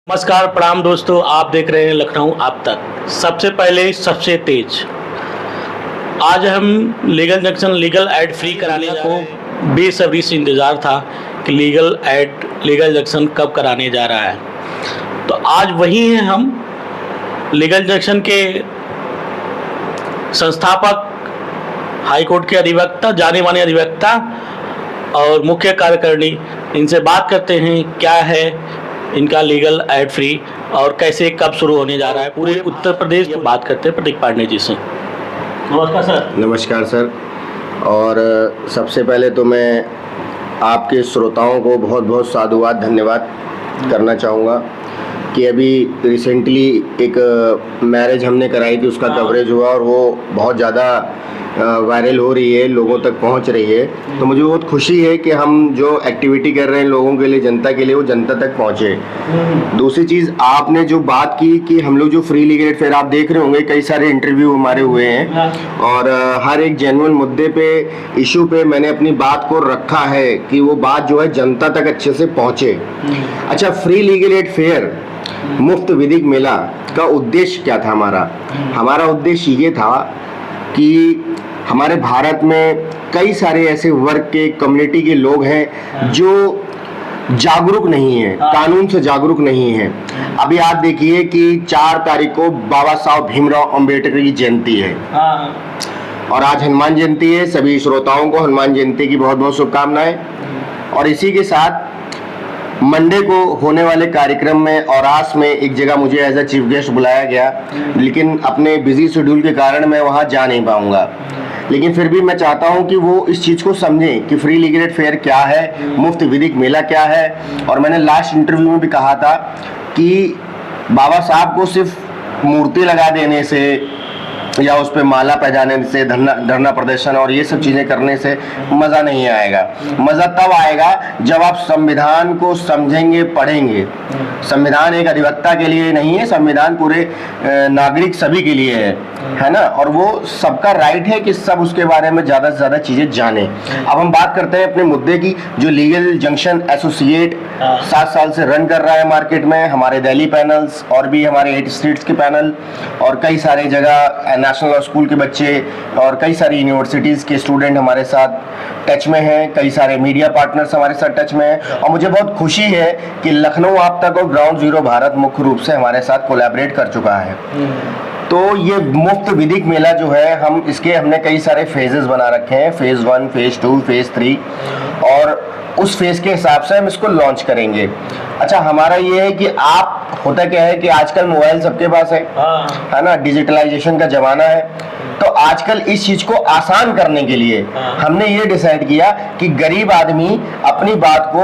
नमस्कार, प्रणाम दोस्तों। आप देख रहे हैं लखनऊ आप तक। सबसे पहले सबसे तेज। आज हम legal junction legal ad free कराने को बेसब्री से इंतज़ार था कि लीगल जंक्शन कब कराने जा रहा है। तो आज वही हैं हम, लीगल जंक्शन के संस्थापक, हाई कोर्ट के अधिवक्ता, जाने माने अधिवक्ता और मुख्य कार्यकारिणी। इनसे बात करते हैं क्या है इनका लीगल एड फ्री और कैसे कब शुरू होने जा रहा है पूरे उत्तर प्रदेश में। बात करते हैं प्रतीक पांडे जी से। नमस्कार सर। नमस्कार सर। और सबसे पहले तो मैं आपके श्रोताओं को बहुत बहुत साधुवाद धन्यवाद करना चाहूँगा कि अभी रिसेंटली एक मैरिज हमने कराई थी, उसका कवरेज हुआ और वो बहुत ज़्यादा वायरल हो रही है, लोगों तक पहुंच रही है। तो मुझे बहुत खुशी है कि हम जो एक्टिविटी कर रहे हैं लोगों के लिए, जनता के लिए, वो जनता तक पहुंचे। दूसरी चीज़, आपने जो बात की कि हम लोग जो फ्री लीगल एड फेयर, आप देख रहे होंगे कई सारे इंटरव्यू हमारे हुए हैं और हर एक जेन्युइन मुद्दे पे, इशू पे मैंने अपनी बात को रखा है कि वो बात जो है जनता तक अच्छे से पहुंचे। अच्छा, फ्री लीगल एड फेयर, मुफ्त विधिक मेला का उद्देश्य क्या था? हमारा उद्देश्य ये था कि हमारे भारत में कई सारे ऐसे वर्ग के, कम्युनिटी के लोग हैं जो जागरूक नहीं है, कानून से जागरूक नहीं है। अभी आप देखिए कि 4 तारीख को बाबा साहब भीमराव अंबेडकर की जयंती है और आज हनुमान जयंती है। सभी श्रोताओं को हनुमान जयंती की बहुत बहुत शुभकामनाएं। और इसी के साथ मंडे को होने वाले कार्यक्रम में औरास में एक जगह मुझे एज अ चीफ गेस्ट बुलाया गया, लेकिन अपने बिजी शेड्यूल के कारण मैं वहां जा नहीं पाऊंगा। लेकिन फिर भी मैं चाहता हूं कि वो इस चीज़ को समझें कि फ्री लीगल एड फेयर क्या है, मुफ्त विधिक मेला क्या है। और मैंने लास्ट इंटरव्यू में भी कहा था कि बाबा साहब को सिर्फ मूर्ति लगा देने से या उस पर माला पहनाने से, धरना प्रदर्शन और ये सब चीज़ें करने से मज़ा नहीं आएगा। मज़ा तब आएगा जब आप संविधान को समझेंगे, पढ़ेंगे। संविधान एक अधिवक्ता के लिए नहीं है, संविधान पूरे नागरिक सभी के लिए है ना। और वो सबका राइट है कि सब उसके बारे में ज़्यादा से ज़्यादा चीज़ें जाने। अब हम बात करते हैं अपने मुद्दे की। जो लीगल जंक्शन एसोसिएट 7 साल से रन कर रहा है मार्केट में, हमारे दिल्ली पैनल्स और भी हमारे 8 स्टेट्स के पैनल और कई सारे जगह नेशनल स्कूल के बच्चे और कई सारी यूनिवर्सिटीज़ के स्टूडेंट हमारे साथ टच में हैं। कई सारे मीडिया पार्टनर्स हमारे साथ टच में हैं और मुझे बहुत खुशी है कि लखनऊ आप तक और ग्राउंड जीरो भारत मुख्य रूप से हमारे साथ कोलैबोरेट कर चुका है। तो ये मुफ्त विधिक मेला जो है, हमने कई सारे फेजेस बना रखे हैं, फेज 1, फेज 2, फेज 3 और उस फेज के हिसाब से हम इसको लॉन्च करेंगे। अच्छा, हमारा ये है कि होता क्या है कि आजकल मोबाइल सबके पास है ना, डिजिटलाइजेशन का जमाना है। तो आजकल इस चीज को आसान करने के लिए हमने ये डिसाइड किया कि गरीब आदमी अपनी बात को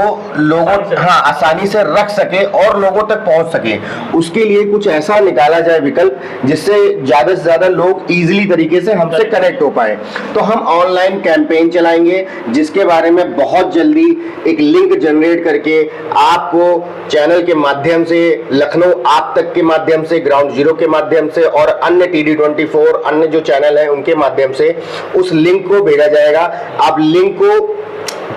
आसानी से रख सके और लोगों तक पहुंच सके। उसके लिए कुछ ऐसा निकाला जाए विकल्प जिससे ज्यादा से ज्यादा लोग इजीली तरीके से हमसे कनेक्ट हो पाए। तो हम ऑनलाइन कैंपेन चलाएंगे जिसके बारे में बहुत जल्दी एक लिंक जनरेट करके आपको चैनल के माध्यम से, लखनऊ आप तक के माध्यम से, ग्राउंड जीरो के माध्यम से और अन्य TD24 अन्य जो चैनल है उनके माध्यम से उस लिंक को भेजा जाएगा। आप लिंक को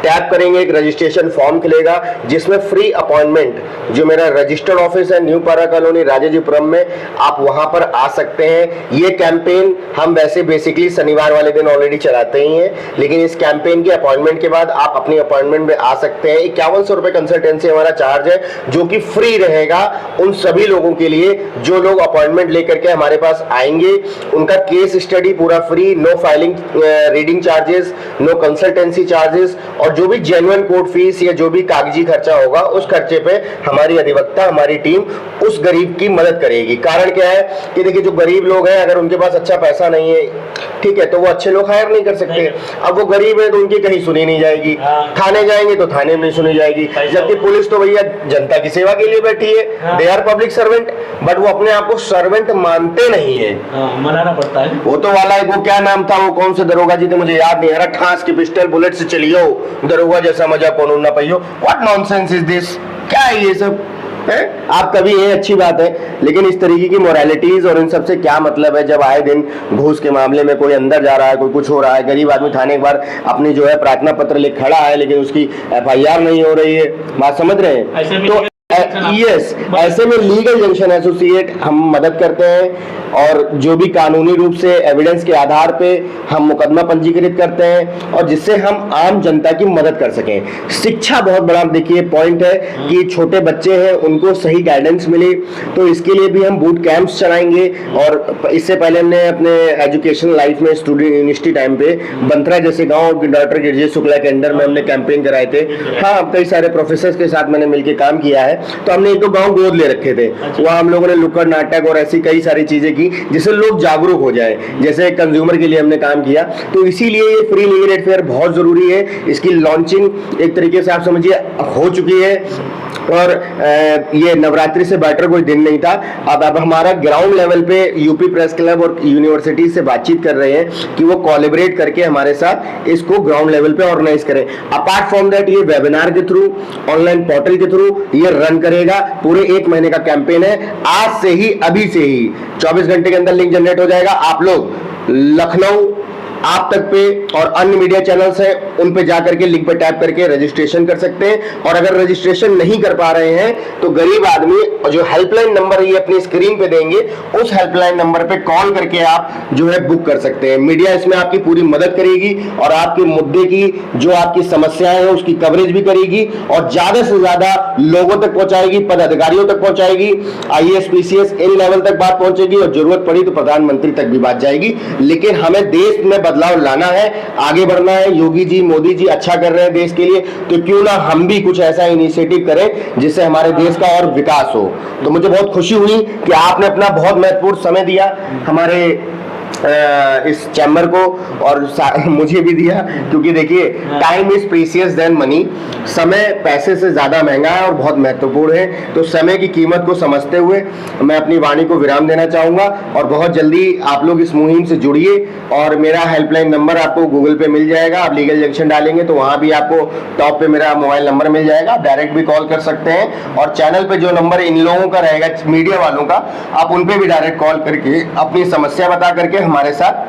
टैप करेंगे, एक रजिस्ट्रेशन फॉर्म खुलेगा जिसमें फ्री अपॉइंटमेंट, जो मेरा रजिस्टर्ड ऑफिस है न्यू पारा कॉलोनी राजाजीपुरम में, आप वहां पर आ सकते हैं। ये कैंपेन हम वैसे बेसिकली शनिवार वाले दिन ऑलरेडी चलाते ही हैं, लेकिन इस कैंपेन के अपॉइंटमेंट के बाद आप अपनी अपॉइंटमेंट में आ सकते हैं। 5100 रुपए कंसल्टेंसी हमारा चार्ज है जो कि फ्री रहेगा उन सभी लोगों के लिए जो लोग अपॉइंटमेंट लेकर के हमारे पास आएंगे। उनका केस स्टडी पूरा free, no filing reading charges, no consultancy charges और जो भी जेन्युइन कोर्ट फीस या जो भी कागजी खर्चा होगा उस खर्चे पे हमारी अधिवक्ता, हमारी टीम उस गरीब की मदद करेगी। कारण क्या है कि देखिए, जो गरीब लोग हैं अगर उनके पास अच्छा पैसा नहीं है, ठीक है, तो वो अच्छे लोग हायर नहीं कर सकते। अब वो गरीब है तो उनकी कहीं सुनी नहीं जाएगी, थाने जाएंगे तो थाने में सुनी जाएगी। जबकि पुलिस तो भैया जनता की सेवा के लिए बैठी है, they are public servant, but वो अपने आप को सर्वेंट मानते नहीं है, मनाना पड़ता है। वो तो वाला वो क्या नाम था, वो कौन से दरोगा जी थे मुझे याद नहीं आ रहा, ठास की पिस्टल बुलेट से चलियो, दरोगा जैसा मजा कौन ना पाइयो। What nonsense is this? क्या है ये सब? आप कभी, ये अच्छी बात है, लेकिन इस तरीके की मोरालिटीज और इन सब से क्या मतलब है जब आए दिन घूस के मामले में कोई अंदर जा रहा है, कोई कुछ हो रहा है। गरीब आदमी थाने एक बार अपनी जो है प्रार्थना पत्र लिख खड़ा है लेकिन उसकी FIR नहीं हो रही है, बात समझ रहे हैं? तो यस, ऐसे में लीगल जंक्शन एसोसिएट हम मदद करते हैं और जो भी कानूनी रूप से एविडेंस के आधार पे हम मुकदमा पंजीकृत करते हैं और जिससे हम आम जनता की मदद कर सकें। शिक्षा बहुत बड़ा देखिए पॉइंट है कि छोटे बच्चे हैं उनको सही गाइडेंस मिले, तो इसके लिए भी हम बूट कैंप्स चलाएंगे। और इससे पहले हमने अपने एजुकेशन लाइफ में स्टूडेंट यूनिवर्सिटी टाइम पे बंतरा जैसे गाँव डॉक्टर गिरिजेश शुक्ला के अंडर में हमने कैंपेन कराए थे। हाँ, कई सारे प्रोफेसर के साथ मैंने मिलकर काम किया है। तो हमने एक दो गाँव गोद ले रखे थे, वहाँ हम लोगों ने नुक्कड़ नाटक और ऐसी कई सारी चीजें की जिससे लोग जागरूक हो जाए। जैसे कंज्यूमर के लिए हमने काम किया, तो इसीलिए ये फ्री लीगल एड फेयर बहुत जरूरी है। इसकी लॉन्चिंग एक तरीके से आप समझिए हो चुकी है और ये नवरात्रि से बेटर कोई दिन नहीं था। अब हमारा ग्राउंड लेवल पे यूपी प्रेस क्लब और यूनिवर्सिटी से बातचीत कर रहे हैं कि वो कोलैबोरेट करके हमारे साथ इसको ग्राउंड लेवल पे ऑर्गेनाइज करें। अपार्ट फ्रॉम दैट ये वेबिनार के थ्रू, ऑनलाइन पोर्टल के थ्रू ये रन करेगा। पूरे 1 महीने का कैंपेन है। आज से ही, अभी से ही 24 घंटे के अंदर लिंक जनरेट हो जाएगा। आप लोग लखनऊ आप तक पे और अन्य मीडिया चैनल्स हैं उन पे जाकर के लिंक पे टैप करके रजिस्ट्रेशन कर सकते हैं। और अगर रजिस्ट्रेशन नहीं कर पा रहे हैं तो गरीब आदमी जो हेल्पलाइन नंबर ये अपनी स्क्रीन पे देंगे, उस हेल्पलाइन नंबर पे कॉल करके आप जो है बुक कर सकते हैं। मीडिया इसमें आपकी पूरी मदद करेगी और आपके मुद्दे की जो आपकी समस्याएं हैं उसकी कवरेज भी करेगी और ज्यादा से ज्यादा लोगों तक पहुंचाएगी, पदाधिकारियों तक पहुंचाएगी, IAS PCS इन लेवल तक बात पहुंचेगी और जरूरत पड़ी तो प्रधानमंत्री तक भी बात जाएगी। लेकिन हमें देश में बदलाव लाना है, आगे बढ़ना है। योगी जी, मोदी जी अच्छा कर रहे हैं देश के लिए, तो क्यों ना हम भी कुछ ऐसा इनिशिएटिव करें जिससे हमारे देश का और विकास हो। तो मुझे बहुत खुशी हुई कि आपने अपना बहुत महत्वपूर्ण समय दिया हमारे इस चैम्बर को और मुझे भी दिया, क्योंकि देखिए time is precious than money. समय पैसे से ज्यादा महंगा है और बहुत महत्वपूर्ण है। तो समय की कीमत को समझते हुए मैं अपनी वाणी को विराम देना चाहूंगा और बहुत जल्दी आप लोग इस मुहिम से जुड़िए। और मेरा हेल्पलाइन नंबर आपको गूगल पे मिल जाएगा। आप लीगल जंक्शन डालेंगे तो वहां भी आपको टॉप पे मेरा मोबाइल नंबर मिल जाएगा। आप डायरेक्ट भी कॉल कर सकते हैं और चैनल पे जो नंबर इन लोगों का रहेगा, मीडिया वालों का, आप उन पे भी डायरेक्ट कॉल करके अपनी समस्या बता करके हमारे साथ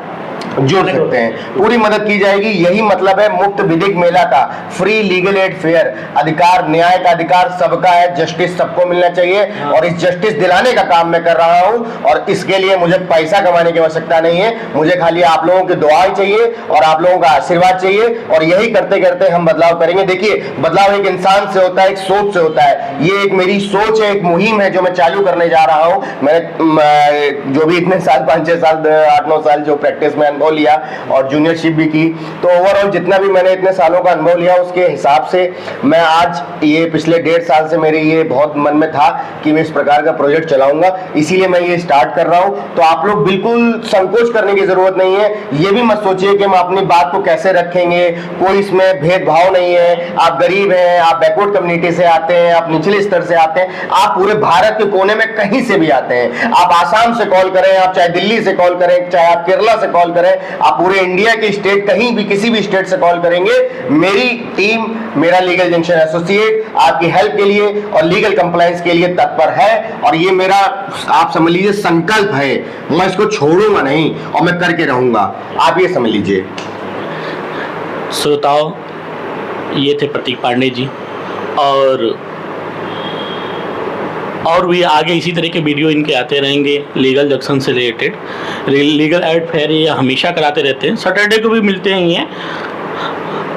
जुड़ सकते हैं। पूरी मदद की जाएगी। यही मतलब है मुक्त विधिक मेला का, फ्री लीगल एड फेयर। अधिकार, न्याय का अधिकार सबका है, जस्टिस सबको मिलना चाहिए और इस जस्टिस दिलाने का काम मैं कर रहा हूं। और इसके लिए मुझे पैसा कमाने की आवश्यकता नहीं है, मुझे खाली आप लोगों की दुआएं चाहिए और आप लोगों का आशीर्वाद चाहिए। और यही करते करते हम बदलाव करेंगे। देखिए, बदलाव एक इंसान से होता है, एक सोच से होता है। ये एक मेरी सोच है, एक मुहिम है जो मैं चालू करने जा रहा हूं। मैंने जो भी इतने साल, 5-6 साल, 8-9 साल जो प्रैक्टिस में अनुभव लिया और जूनियरशिप भी की, तो ओवरऑल जितना भी मैंने इतने सालों का अनुभव लिया उसके हिसाब से मैं आज ये पिछले 1.5 साल से मेरे ये बहुत मन में था कि मैं इस प्रकार का प्रोजेक्ट चलाऊंगा, इसीलिए मैं ये स्टार्ट कर रहा हूं। तो आप लोग बिल्कुल संकोच करने की जरूरत नहीं है। ये भी मत सोचिए कि हम अपनी बात को कैसे रखेंगे, कोई इसमें भेदभाव नहीं है। आप गरीब हैं, आप बैकवर्ड कम्युनिटी से आते हैं, आप निचले स्तर से आते हैं, आप पूरे भारत के कोने में कहीं से भी आते हैं, आप आसाम से कॉल करें, आप चाहे दिल्ली से कॉल करें, चाहे आप केरला से कॉल करें, आप पूरे इंडिया के स्टेट, कहीं भी किसी भी स्टेट से कॉल करेंगे, मेरी टीम, मेरा लीगल जंक्शन एसोसिएट आपकी हेल्प के लिए और लीगल कंप्लायंस के लिए तत्पर है। और ये मेरा, आप समझ लीजिए, संकल्प है। मैं इसको छोड़ूंगा नहीं और मैं करके रहूंगा, आप ये समझ लीजिए। श्रोताओं, ये थे प्रतीक पांडे जी और भी आगे इसी तरह के वीडियो इनके आते रहेंगे लीगल जंक्शन से रिलेटेड। लीगल एड फेयर ये हमेशा कराते रहते हैं, सैटरडे को भी मिलते हैं ये।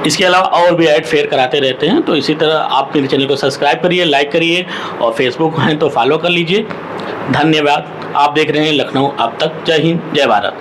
इसके अलावा और भी एड फेयर कराते रहते हैं। तो इसी तरह आप मेरे चैनल को सब्सक्राइब करिए, लाइक करिए और फेसबुक हैं तो फॉलो कर लीजिए। धन्यवाद। आप देख रहे हैं लखनऊ अब तक। जय हिंद, जय भारत।